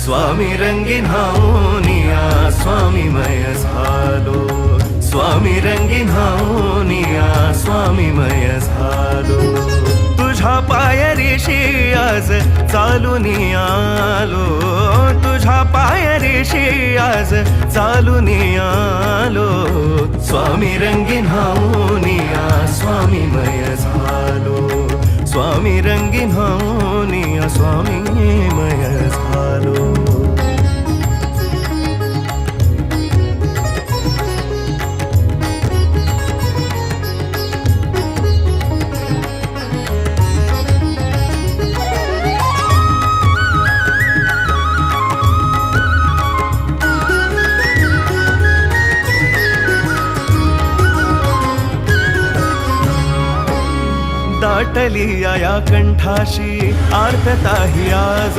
स्वामी रंगीन हावनिया स्वामीमय झालो, स्वामी रंगीन हावनिया स्वामीमय झालो. तुझ्या पायरीशी आज चालून आलो, तुझ्या पायरीशी आज चालून आलो. स्वामी रंगीन हावनिया स्वामीमय झालो, स्वामी रंगीन हावनिया स्वामीमय झालो. दाटली या कंठाशी आर्तता ही आज